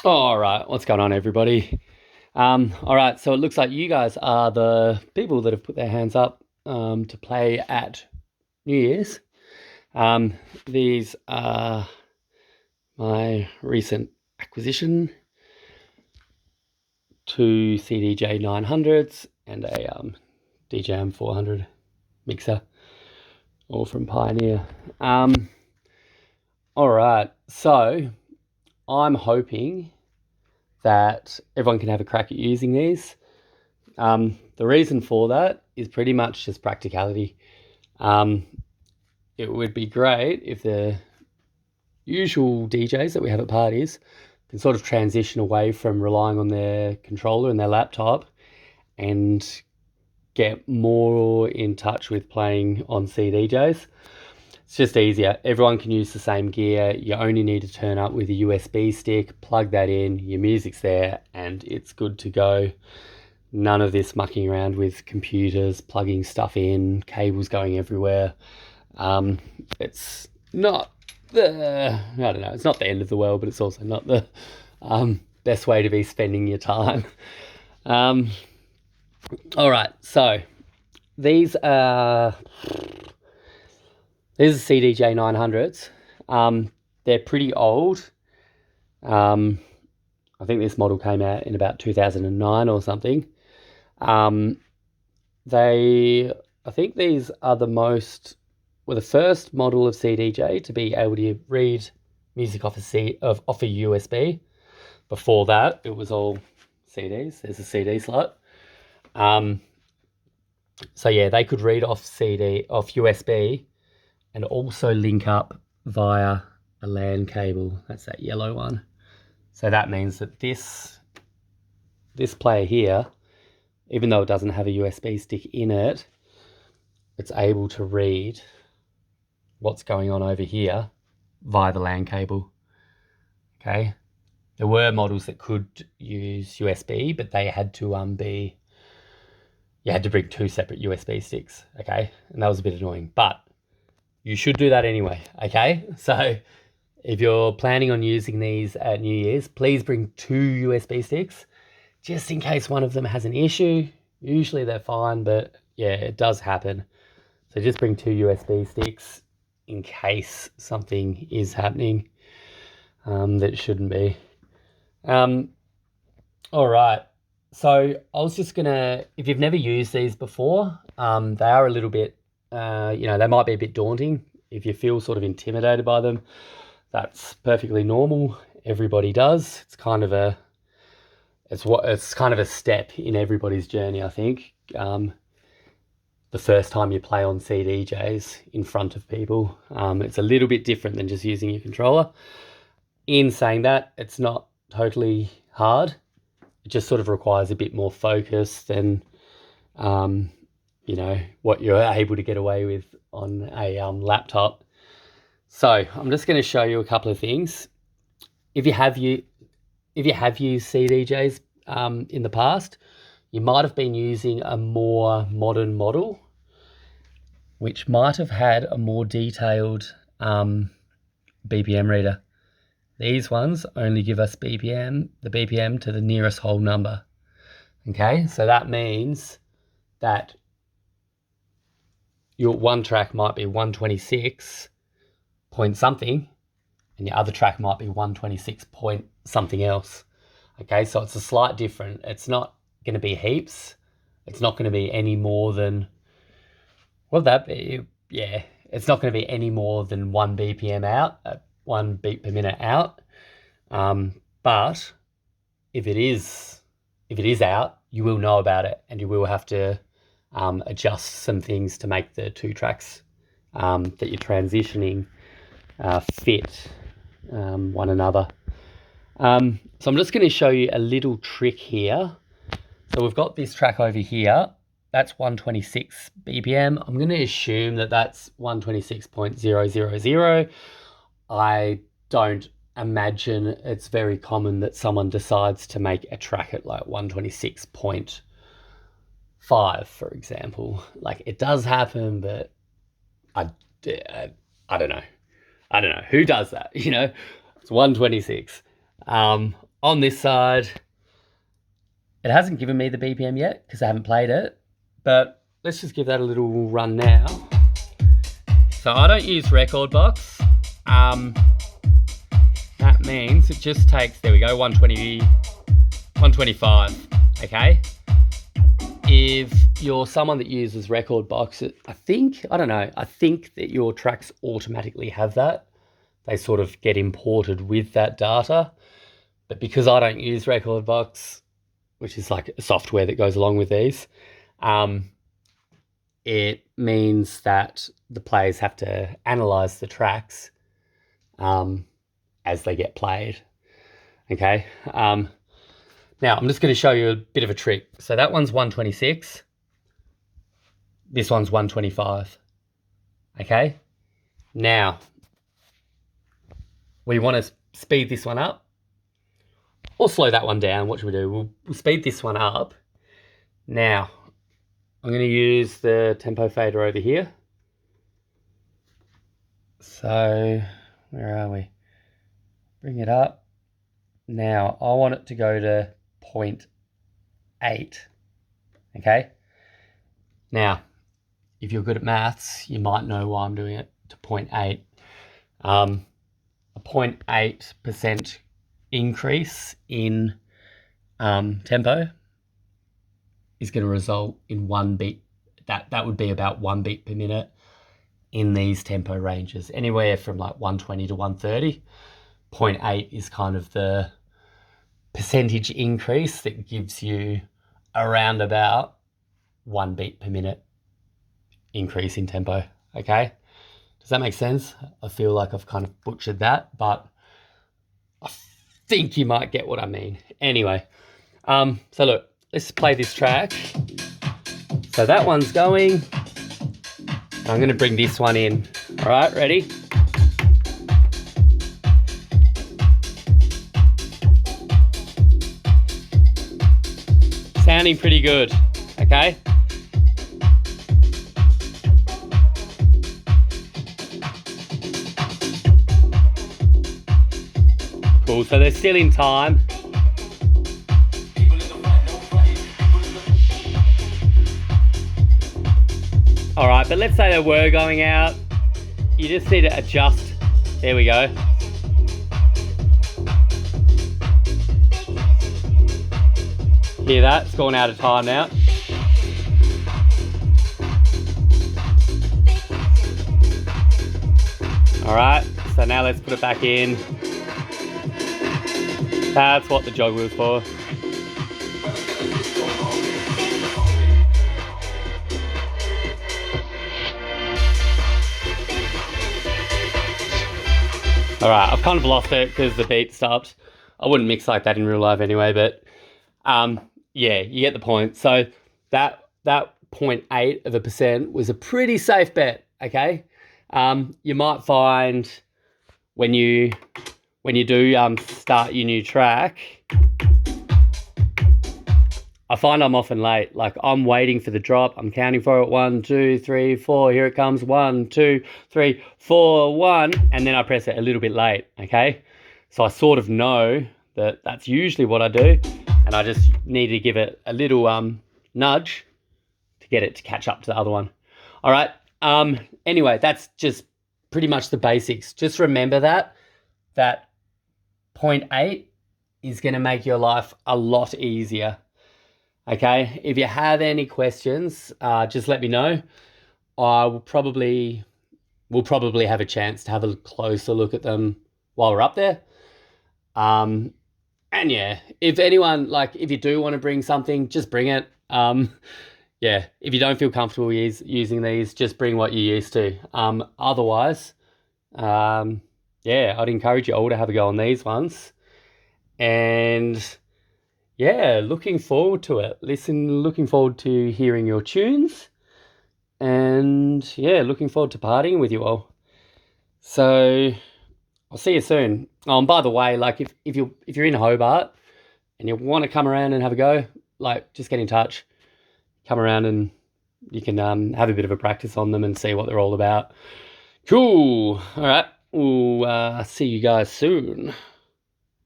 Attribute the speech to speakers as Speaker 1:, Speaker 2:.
Speaker 1: All right, what's going on, everybody? All right, so it looks like you guys are the people that have put their hands up to play at New Year's. Um, these are my recent acquisition, two CDJ 900s and a DJM 400 mixer, all from Pioneer. All right, so I'm hoping that everyone can have a crack at using these. The reason for that is pretty much just practicality. It would be great if the usual DJs that we have at parties can sort of transition away from relying on their controller and their laptop and get more in touch with playing on CDJs. It's just easier. Everyone can use the same gear. You only need to turn up with a USB stick, plug that in, your music's there, and it's good to go. None of this mucking around with computers, plugging stuff in, cables going everywhere. It's not it's not the end of the world, but it's also not the best way to be spending your time. All right, so these are CDJ 900s. They're pretty old. I think this model came out in about 2009 or something. I think these are the first model of CDJ to be able to read music off a USB. Before that, it was all CDs. There's a CD slot. So yeah, they could read off USB, and also link up via a LAN cable. That's that yellow one. So that means that this player here, even though it doesn't have a USB stick in it, it's able to read what's going on over here via the LAN cable. Okay. There were models that could use USB, but they had to you had to bring two separate USB sticks. Okay. And that was a bit annoying, but you should do that anyway. Okay. So if you're planning on using these at New Year's, please bring two USB sticks just in case one of them has an issue. Usually they're fine, but yeah, it does happen. So just bring two USB sticks in case something is happening that shouldn't be. All right. So I was just gonna, if you've never used these before, they are a little bit, they might be a bit daunting. If you feel sort of intimidated by them, that's perfectly normal. Everybody does. It's kind of a step in everybody's journey, I think. The first time you play on CDJs in front of people, it's a little bit different than just using your controller. In saying that, it's not totally hard. It just sort of requires a bit more focus than, what you're able to get away with on a laptop. So I'm just going to show you a couple of things. If you have used CDJs in the past, you might have been using a more modern model, which might have had a more detailed BPM reader. These ones only give us the BPM to the nearest whole number. Okay, so that means that your one track might be 126 point something, and your other track might be 126 point something else. Okay, so it's a slight different. It's not going to be heaps. It's not going to be any more than, what would that be? Yeah, it's not going to be any more than 1 BPM out, 1 beat per minute out. But if it is out, you will know about it, and you will have to adjust some things to make the two tracks that you're transitioning fit one another. So I'm just going to show you a little trick here. So we've got this track over here. That's 126 BPM. I'm going to assume that that's 126.000. I don't imagine it's very common that someone decides to make a track at like 126.5, for example. Like, it does happen, but I don't know. I don't know who does that. It's 126. on this side, it hasn't given me the BPM yet because I haven't played it, but let's just give that a little run now. So I don't use record box. That means it just takes, there we go, 120, 125, okay? If you're someone that uses record box, I think that your tracks automatically have that. They sort of get imported with that data. But because I don't use record box, which is like a software that goes along with these, it means that the players have to analyze the tracks as they get played. Okay. Now I'm just going to show you a bit of a trick. So that one's 126. This one's 125. Okay. Now we want to speed this one up or slow that one down. What should we do? We'll speed this one up. Now I'm going to use the tempo fader over here. So where are we? Bring it up. Now I want it to go to 0.8. Okay. Now, if you're good at maths, you might know why I'm doing it to 0.8. A 0.8% increase in tempo is going to result in 1 beat. That would be about 1 beat per minute in these tempo ranges, anywhere from like 120 to 130. 0.8 is kind of the percentage increase that gives you around about 1 beat per minute increase in tempo. Okay, does that make sense? I feel like I've kind of butchered that, but I think you might get what I mean. Anyway, so look, let's play this track. So that one's going. I'm going to bring this one in. All right, ready? Sounding pretty good, okay? Cool, so they're still in time. All right, but let's say they were going out. You just need to adjust. There we go. Hear that? It's gone out of time now. All right, so now let's put it back in. That's what the jog wheel's for. All right, I've kind of lost it because the beat stopped. I wouldn't mix like that in real life anyway, but yeah, you get the point. So that 0.8% was a pretty safe bet, okay? You might find when you do start your new track, I find I'm often late. Like I'm waiting for the drop. I'm counting for it. 1, 2, 3, 4. Here it comes. 1, 2, 3, 4, 1. And then I press it a little bit late. Okay. So I sort of know that that's usually what I do. And I just need to give it a little nudge to get it to catch up to the other one. All right. Anyway, that's just pretty much the basics. Just remember that 0.8 is going to make your life a lot easier. Okay, if you have any questions, just let me know. We'll probably have a chance to have a closer look at them while we're up there. And yeah, if anyone, like if you do want to bring something, just bring it. Yeah, if you don't feel comfortable using these, just bring what you're used to. Otherwise, yeah, I'd encourage you all to have a go on these ones. And yeah, looking forward to it. Looking forward to hearing your tunes. And yeah, looking forward to partying with you all. So I'll see you soon. Oh, and by the way, like if you're in Hobart and you want to come around and have a go, like just get in touch. Come around and you can have a bit of a practice on them and see what they're all about. Cool. All right. We'll see you guys soon.